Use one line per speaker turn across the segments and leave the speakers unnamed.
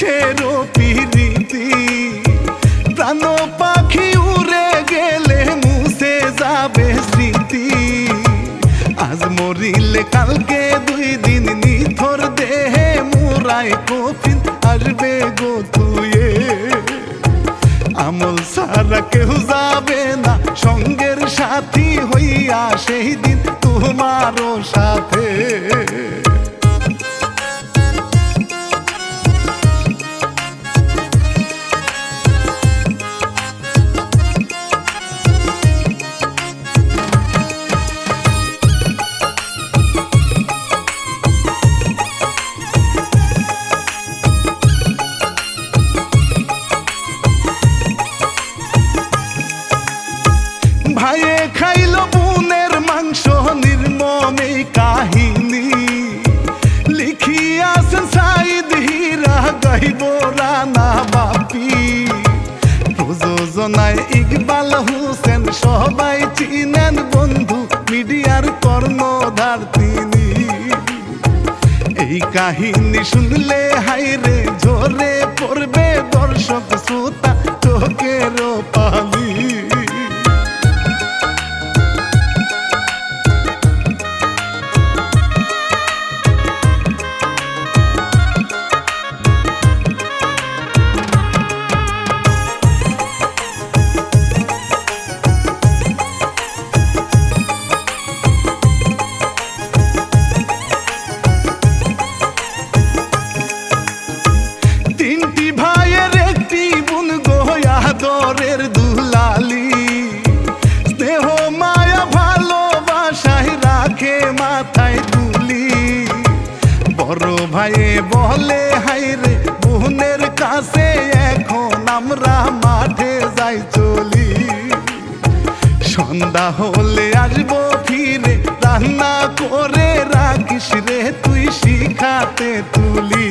কিসেরও পিরিতি, প্রাণ পাখি উড়ে গেলে মুছে যাবে স্মৃতি। আজ মরিলে কালকে 2 দিন নিথর দেহে মুরাই কফিন আসবে গো তুয়ে। আমল সারা কেউ যাবে না সঙ্গের সাথী হইয়া সেই দিন তোমারও সাথে। ভাইয়ে খাইল বোনের মাংস নির্মমে কাহিনী, লিখিয়াছেন সাইদ হীরা গাইব রানা বাপি। প্রযোজনায় ইকবাল হোসেন সবাই চিনেন বন্ধু, মিডিয়ার কর্ণধার তিনি। এই কাহিনী শুনলে হাইরে ঝরে পড়বে দর্শক শ্রোতা চোখেরও পানি। আদরের দুলালি, স্নেহ মায়া ভালোবাসায় রাখে মাথায় তুলি। বড় ভাইয়ে বলে হাইরে বোনের কাছে এখন আমরা মাঠে যাই চলি। সন্ধ্যা হলে আসবো ফিরে রান্না করে রাখিস রে তুই শিখাতে তুলি।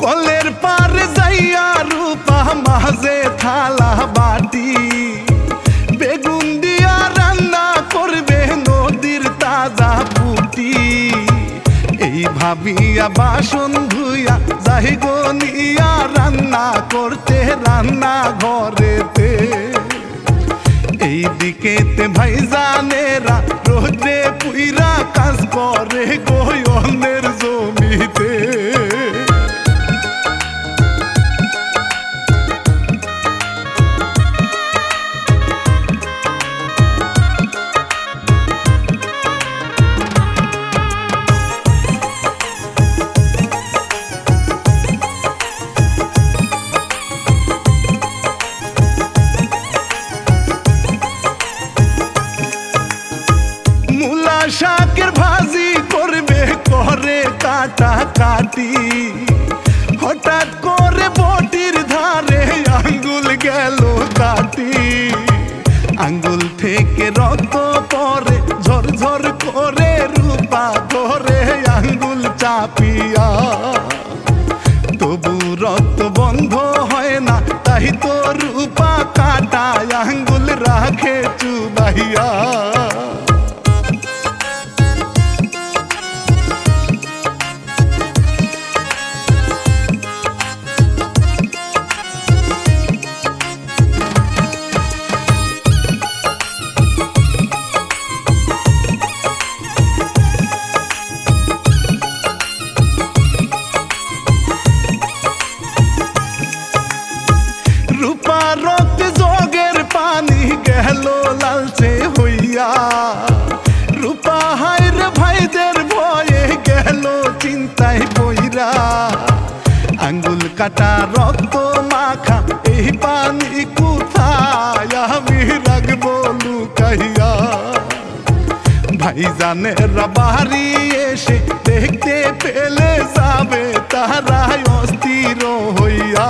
কলের পারে যাইয়া রূপা মাঝে থালা বাটি, বেগুন দিয়া রান্না করবে নদীর তাজা পুটি। এই ভাবিয়া বাসন ধুইয়া যাই গো নিয়া রান্না করতে রান্না ঘরেতে। এই দিকেতে ভাইজানেরা রোদে পুইরা কাজ করে গো অন্যের জমিতে। শাকের ভাজি করবে করে কাটা কাটি, হঠাৎ করে বটির ধারে আঙ্গুল গেল কাটি। আঙ্গুল থেকে রক্ত পরে ঝরঝর করে রূপা ধরে আঙ্গুল চাপিয়া। তবু রক্ত বন্ধ হয় না তাই তো রূপা কাটা আঙ্গুল রাখে চুবাইয়া। রূপা রক্ত যোগের পানি গেল লালচে হইয়া। রূপা হাইর ভাইদের ভয়ে গেল চিন্তায় পইরা। আঙ্গুল কাটা রক্ত মাখা এই পানি কোথায় আমি রাখবো লুকাইয়া। ভাইজানেরা বাড়ি এসে দেখতে পেলে যাবে তারা অস্থির হইয়া।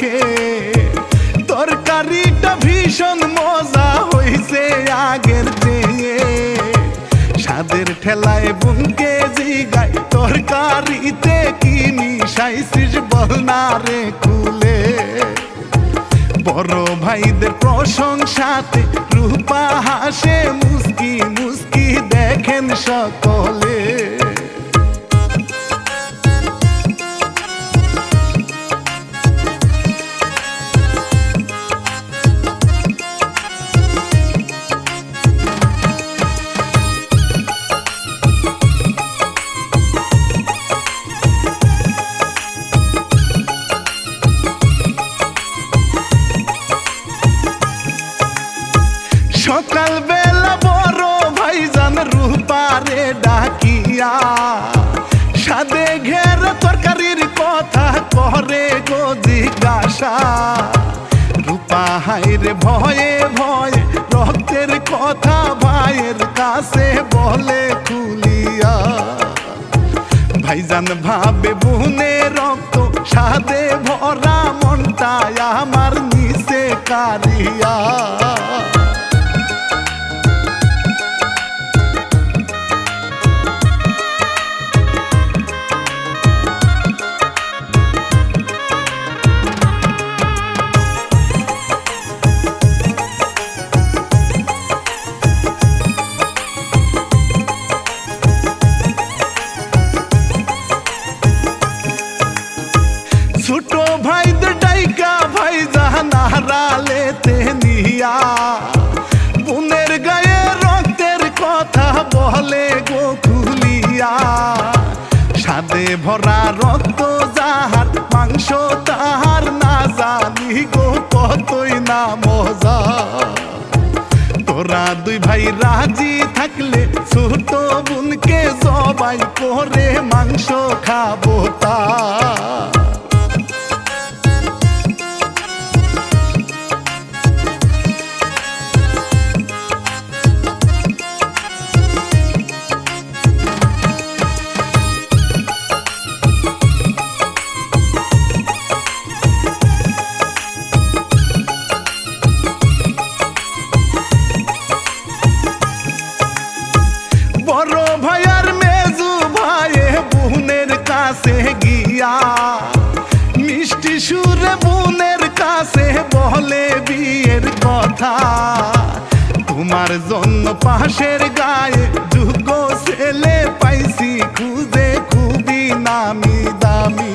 মুখে। তরকারিটা ভীষণ মজা হইছে আগের চেয়ে, স্বাদের ঠেলায় বুনকে জিগায় তরকারিতে কি মিশাইছিস বল না রে খুলে। বড় ভাইদের প্রশংসাতে রূপা হাসে মুস্কি মুস্কি দেখেন সকলে। সকাল বেলা বড় ভাইজান রূপারে ডাকিয়া সাদে ঘের তরকারির কথা করে গো জিজ্ঞাসা। রূপা হাইরে ভয়ে ভয়ে রক্তের কথা ভাইয়ের কাছে বলে খুলিয়া। ভাইজান ভাবে বুনে রক্ত সাদে ভরা মনটায় আমার নিচে কারিয়া। ছোট ভাইদের ডাইকা ভাইজান হারালেতে নিয়া বোনের গায়ে রক্তের কথা বলে গো খুলিয়া। সাদে ভরা রক্ত যাহার মাংস তাহার না জানি গো কতই না মজা। তোরা দুই ভাই রাজি থাকলে ছোট বোনকে জবাই করে মাংস খাবো তা। বড় ভাইয়ার মেজু ভাইয়ে বোনের কাছে গিয়া মিষ্টি সুরে বোনের কাছে বলে বিয়ের কথা। তোমার জন্য পাশের গায়ে যোগ্য ছেলে পাইছি খুঁজে খুবই নামি দামি।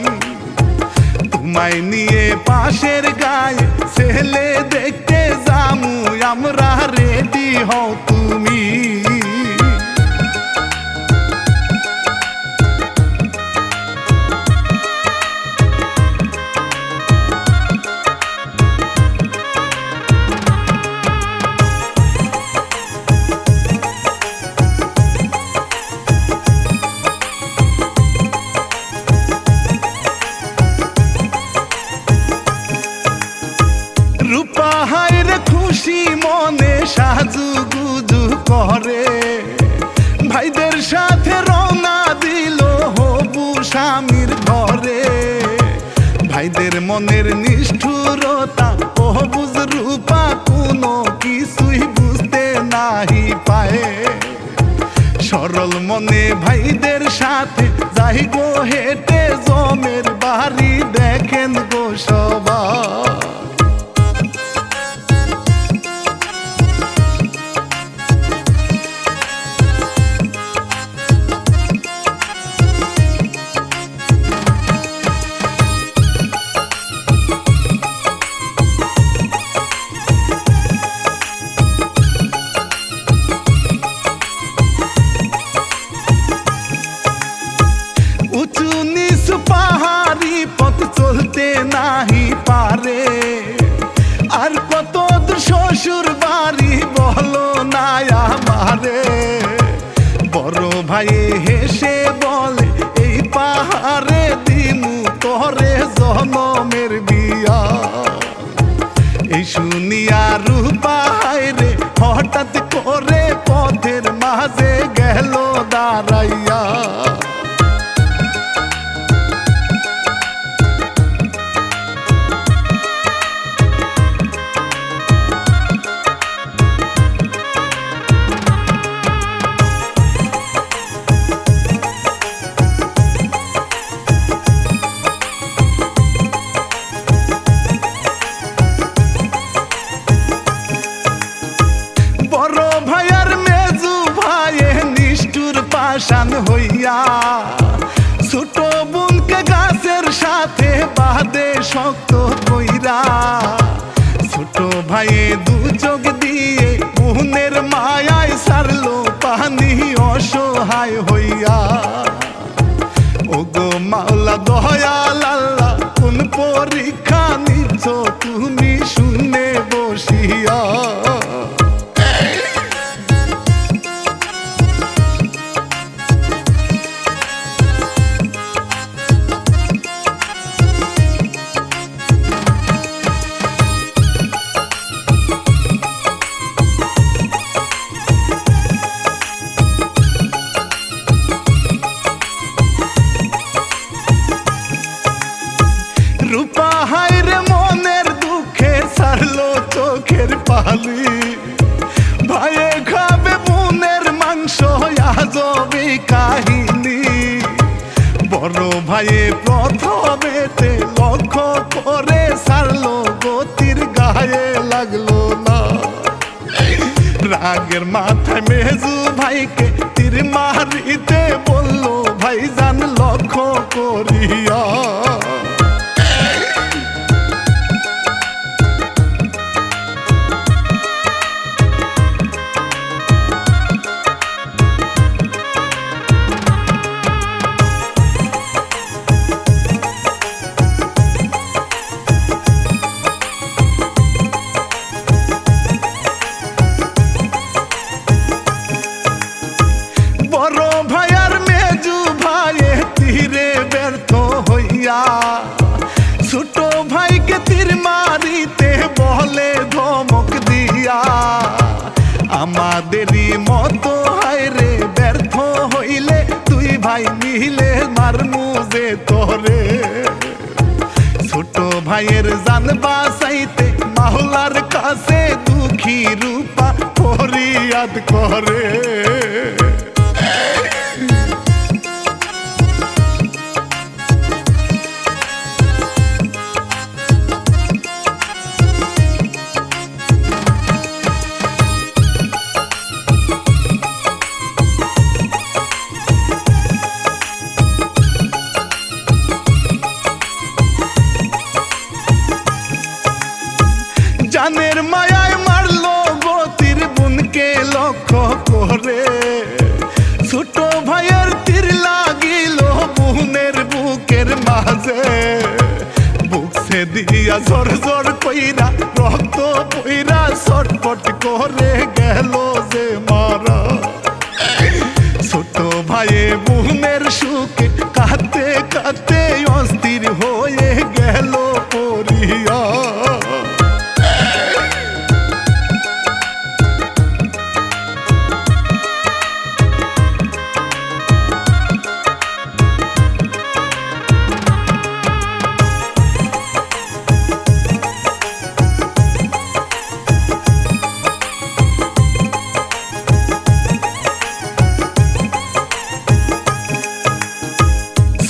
তোমায় নিয়ে পাশের গায়ে ছেলে দেখতে যামু আমরা, রেডি হও তুমি। রূপা হাইরে খুশি মনে সাজু গুজু করে ভাইদের সাথে রওনা দিল হবু স্বামীর ঘরে। ভাইদের মনের নিষ্ঠুরতা ও বুঝ রূপা কোনো কিছুই বুঝতে নাহি পায়। সরল মনে ভাইদের সাথে যাই গো হেঁটে জমের বাড়ি দেখেন গো সবাই। উঁচু নিচু পাহাড়ি পথ চলতে নাহি পারে, আর কত দূর শ্বশুর বাড়ি বলো না আমারে। বড় ভাই হেসে বলে এই পাহাড়ে দিমু তোরে জনমের বিয়া। এই শুনিয়া রূপা হায়রে হঠাৎ করে পথের মাঝে গেল দাঁড়াইয়া। পাশান হইয়া ছোট বোনকে গাছের সাথে বাঁধে শক্ত কইরা ছোট ভাইয়ে দু চোখ দিয়ে বোনের মায়ায় সারলো পানি অসহায় হইয়া। ওগো মাওলা দয়াল আল্লাহ কোন পরীক্ষা নিচ্ছ তুমি শুনে বসিয়া। রূপা হায়রে মনের দুঃখে ছাড়লো চোখের পালি ভাইয়ে খাবে বোনের মাংস আজবে কাহিনী। বড় ভাইয়ে প্রথমেতে লক্ষ্য করে ছাড়লো গতির গায়ে লাগলো না। রাগের মাথায় মেজু ভাইকে তীর মারিতে বললো ভাইজান লক্ষ্য করিয়া। বড় ভাইয়ার মেজু ভাইয়ে তীরে ব্যর্থ হইয়া ছোট ভাইকে তীর মারিতে বলে ধমক দিয়া আমাদেরই মতো হায়রে ব্যর্থ হইলে তুই ভাই মিলে মারমু যে তোরে। ছোট ভাইয়ের জান বাঁচাইতে মাওলার কাছে দুঃখী রূপা ফরিয়াদ করে। জানের মায়ায় মারলো গতির বোনকে লক্ষ্য করে ছোট ভাইয়ের তীর লাগিল বোনের বুকের মাঝে। বুকছে দিয়া জোর জোর কইরা রক্ত পইরা ছটফট করে গেল যে মারা। ছোট ভাইয়ে বোনের সুখে কাঁদতে কাঁদতে অস্থির হয়ে গেল পরিয়া।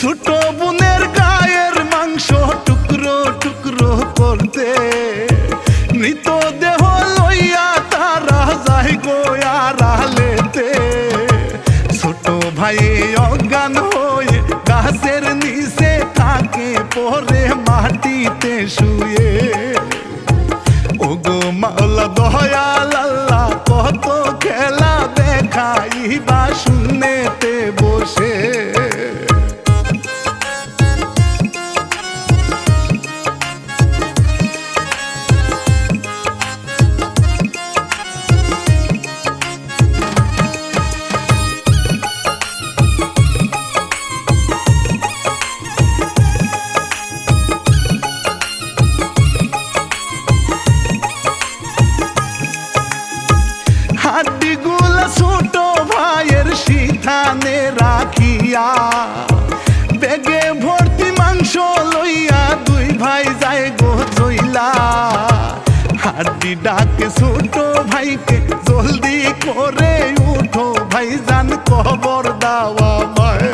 ছোট বোনের গায়ের মাংস টুকরো টুকরো করতে মৃতদেহ লইয়া তারা যায় গোয়ারালেতে। ছোট ভাই অজ্ঞান হয়ে গাছের নিচে থাকে পরে মাটিতে শুয়ে। ওগো মাওলা দয়াল আল্লাহ কত খেলা দেখাইবা শুনেতে বসে। হাড্ডিগুলা ছোট ভাইয়ের সিথানে রাখিয়া বেগে ভর্তি মাংস লইয়া দুই ভাই যায় গো চইলা। হাড্ডি ডাকে ছোট ভাইকে জলদি করে উঠো ভাইজান কবর দাওয়া মায়।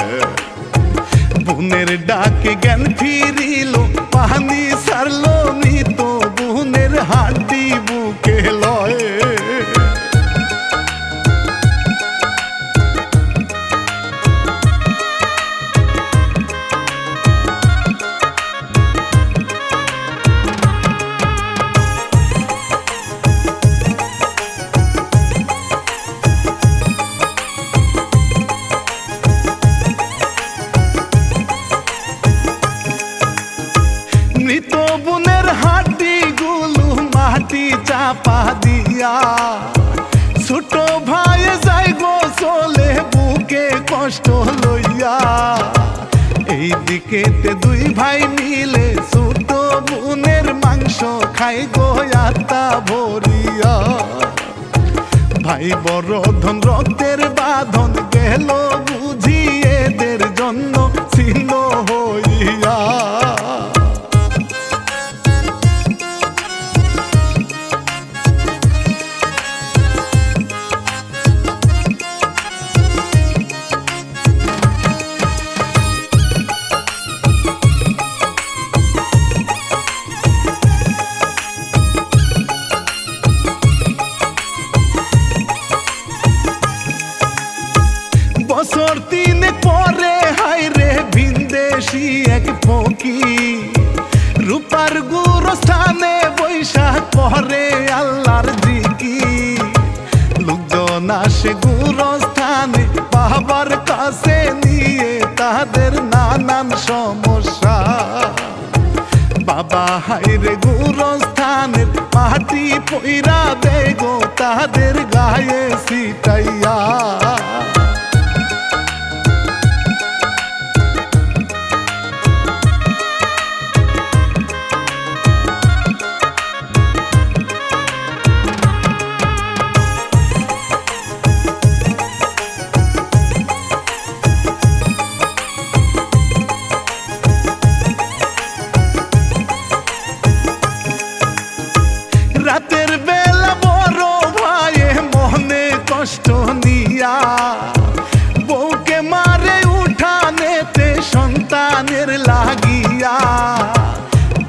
বোনের ডাকে জ্ঞান ফিরিল পানি সারলো মৃত বোনের হাড্ডি বুকে লয়। চাপা দিয়া। ছোট ভাই যাই গো চলে বুকে কষ্ট লইয়া। এইদিকে দুই ভাই মিলে ছোট বোনের মাংস খাই গো আত্মা ভরিয়া। ভাই বড় ধন রক্তের বাঁধন গেল বুঝি এদের জন্য ছিল হইয়া। বছর তিনেক পরে হায়রে ভিনদেশি এক ফকির রূপার গুরস্থানে বৈশাখ পরে আল্লাহর জিকির। লোকজন আসে গুরস্থানে বাবার কাছে নিয়ে তাদের নানান সমস্যা। বাবা হায়রে গুরস্থানের মাটি পইরা দেয় গো তাদের গায়ে ছিটাইয়া। রাতের বেলা বড় ভাইয়ে মনে কষ্ট নিয়া বউকে মারে উঠানেতে সন্তানের লাগিয়া।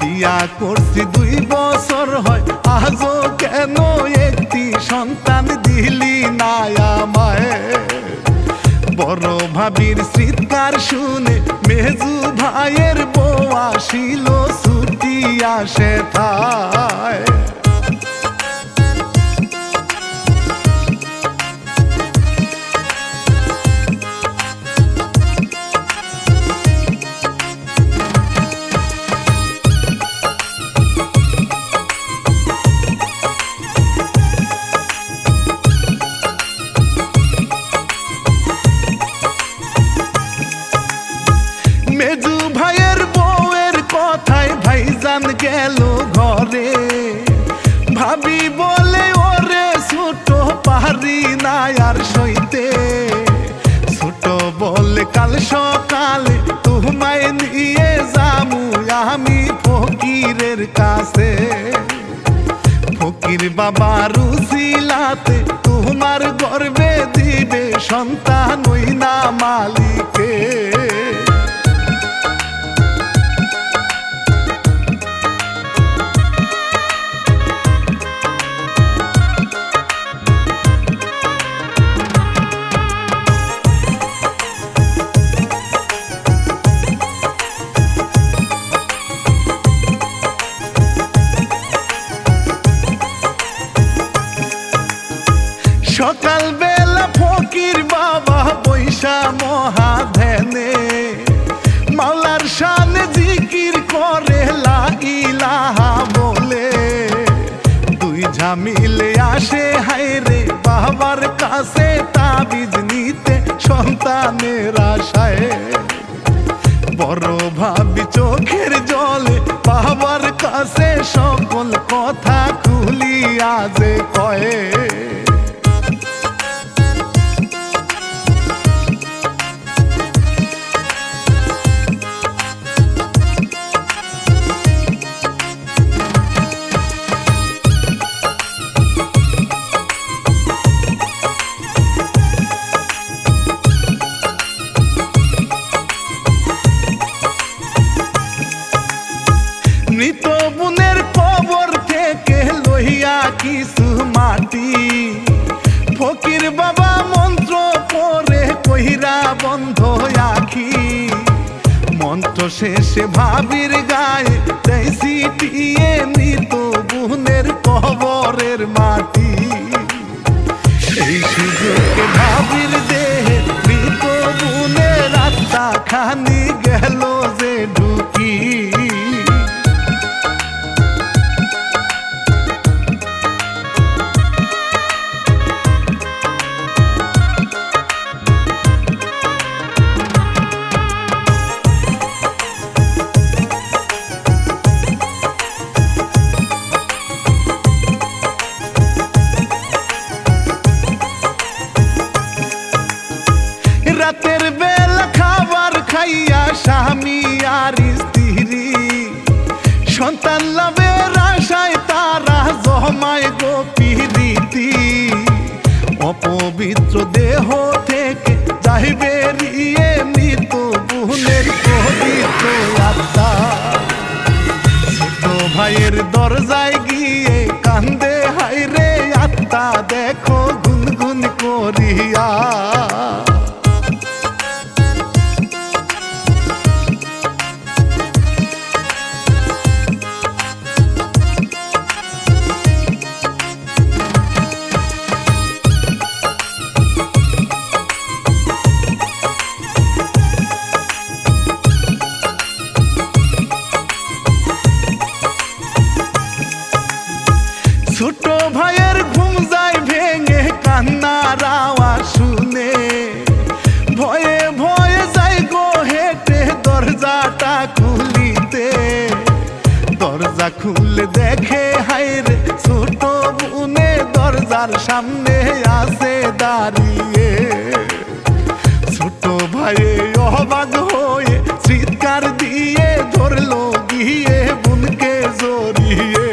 বিয়া করছি 2 বছর হয় আজও কেন একটি সন্তান দিলি না আমায়। বড় ভাবির চিৎকার শুনে মেজু ভাইয়ের বউ আসিল ছুটিয়া সেথায়। মেজু ভাইয়ের বউয়ের কথায় ভাইজান গেল ঘরে। ভাবি বলে ওরে ছোট পারি না আর সইতে। ছোট বলে কাল সকালে তোমায় নিয়ে যামু আমি ফকিরের কাছে। ফকির বাবা রুসিলাতে তোমার গর্বে দিবে সন্তান ওই না মালিকে। সকাল বেলা ফকির বাবা বৈশা মহা ধ্যানে মাওলার শানে জিকির করে লা ইলাহা বলে। 2 ঝামিলে আসে হায়রে বাবার কাছে তাবিজ নিতে সন্তানের আশায়। বড় ভাবি চোখের জলে বাবার কাছে সকল কথা খুলিয়া যে কয়ে। মৃত বোনের কবর থেকে লইয়া কিছু মাটি ফকির বাবা মন্ত্র পড়ে কইরা বন্ধ আখি। মন্ত্র শেষে ভাবির গায়ে দেয় ছিটিয়ে মৃত বোনের কবরের মাটি। এই সুযোগে ভাবির দেহে মৃত বোনের আত্মা খানি গেল যে ঢুকি। হয় গো পিরিতি, অপবিত্র দেহ থেকে যাইবে রিয়ে মৃত বোনের পবিত্র আত্মা। ছোট ভাইয়ের দরজায় গিয়ে কান্দে হায়রে আত্মা, দেখো গুনগুন করিয়া। ছোট ভাইয়ের ঘুম যায় ভেঙে কান্নার আওয়াজ শুনে, ভয়ে ভয়ে যাই গো হেঁটে দরজাটা খুলিতে। দরজা খুলে দেখে হায়রে ছোট বোনে দরজার সামনে আছে দাঁড়িয়ে। ছোট ভাইয়ে অবাক হয়ে চিৎকার দিয়ে ধরলো গিয়ে বোনকে জড়িয়ে।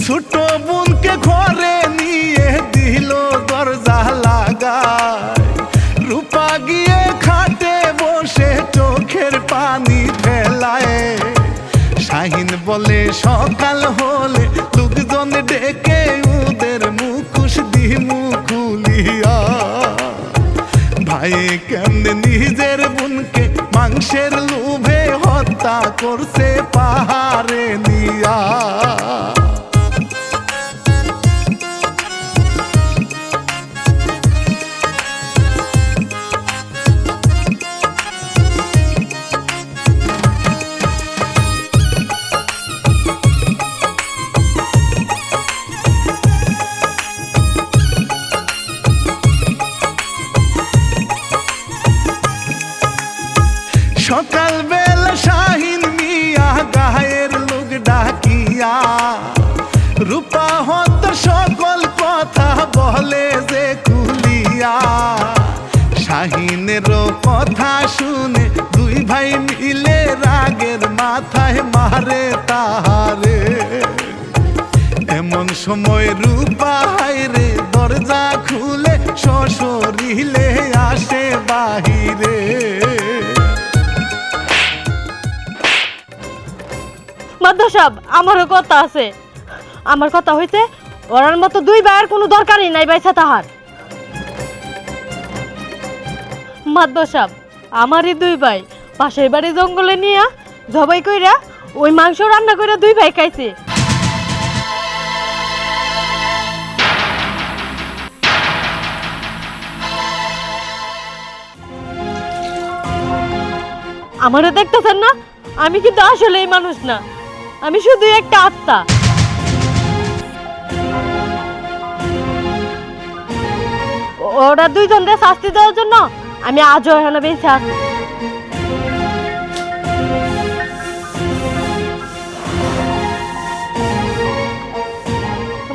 ছোট বোনকে ঘরে নিয়ে দিল দরজা লাগায়, রূপা গিয়ে খাটে বসে চোখের পানি ফেলায়। শাহিন বলে সকাল হলে লোকজন ডেকে ওদের মুখোশ দিমু খুলিয়া। ভাই কেমনে নিজের বোনকে মাংসের লোভে হত্যা করছে পাহাড়ে নিয়া। সকাল বেলা শাহিন মিয়া গায়ের লোক ডাকিয়া, রূপা হত সকল কথা বলে যে খুলিয়া। শাহিনের কথা শুনে দুই ভাই মিলে রাগের মাথায় মারে তাহারে। এমন সময় রূপা হায়রে দরজা খুলে সশরীরে আসে বাহিরে।
মাদ্দা সাহেব, আমারও কথা আছে। আমার কথা হইছে ওরার মতো দুই ভাইয়ের কোনো দরকারই নাই বাইসা তাহার। মাদ্দা সাহেব, আমারই দুই ভাই পাশের বাড়ি জঙ্গলে নিয়ে জবাই কইরা ওই মাংস রান্না কইরা দুই ভাই খাইছে। আমারও দেখতেছেন না, আমি কিন্তু আসলেই মানুষ না, আমি শুধু একটা আত্মা। ওরা দুইজনকে শাস্তি দেওয়ার জন্য আমি আজও এখানে বেঁচে আছি।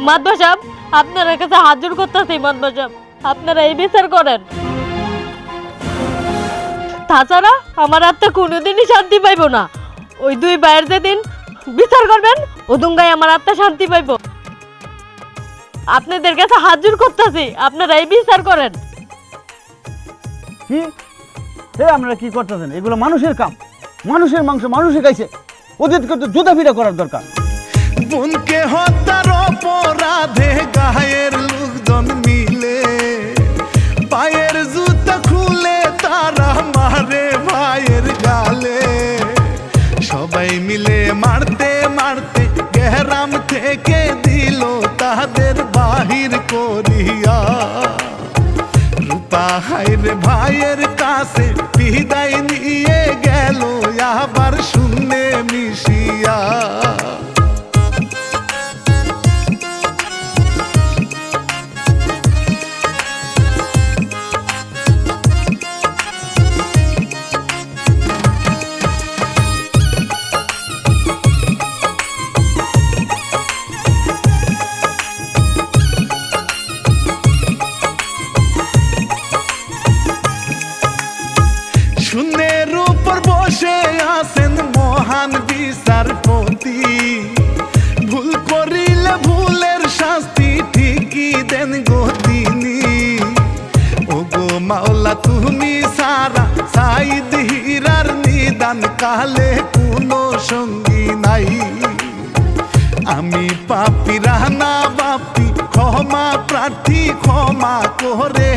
মাদবা সাহেব, আপনার কাছে হাজির করতেছি। মাদবা সাহেব, আপনারা এই বিচার করেন, তাছাড়া আমার আত্মা কোনোদিনই শান্তি পাইব না। ওই দুই ভাইয়ের যেদিন বিচার করবেন ওদুঙ্গায় আমার আত্মা শান্তি পাইব। আপনাদের কাছে হাজির করতেছি, আপনারা এই বিচার করেন।
কি আপনারা কি করতেছেন? এগুলো মানুষের কাম, মানুষের মাংস মানুষে খাইছে, ওদেরকে তো জুতা ফিরা করার দরকার।
বোনকে হত্যার অপরাধে গায়ের লোকজন মিলে পায়ের জুতা খুলে তারা মারে ভাইয়ের গালে। সবাই মিলে মারতে মারতে গ্রাম থেকে দিল তাদের বাহির করিয়া। রূপা হায়রে ভাইয়ের কাছে বিদায় নিয়ে গেল আবার শূন্যে মিশিয়া। গতি ভুল করিলে ভুলের শাস্তি ঠিকই দেন গো তিনি ও গো মাওলা তুমি সারা সাইদ হীরার নিদান কালে কোনো সঙ্গী নাই আমি পাপী রানা বাপি ক্ষমা প্রার্থী ক্ষমা করে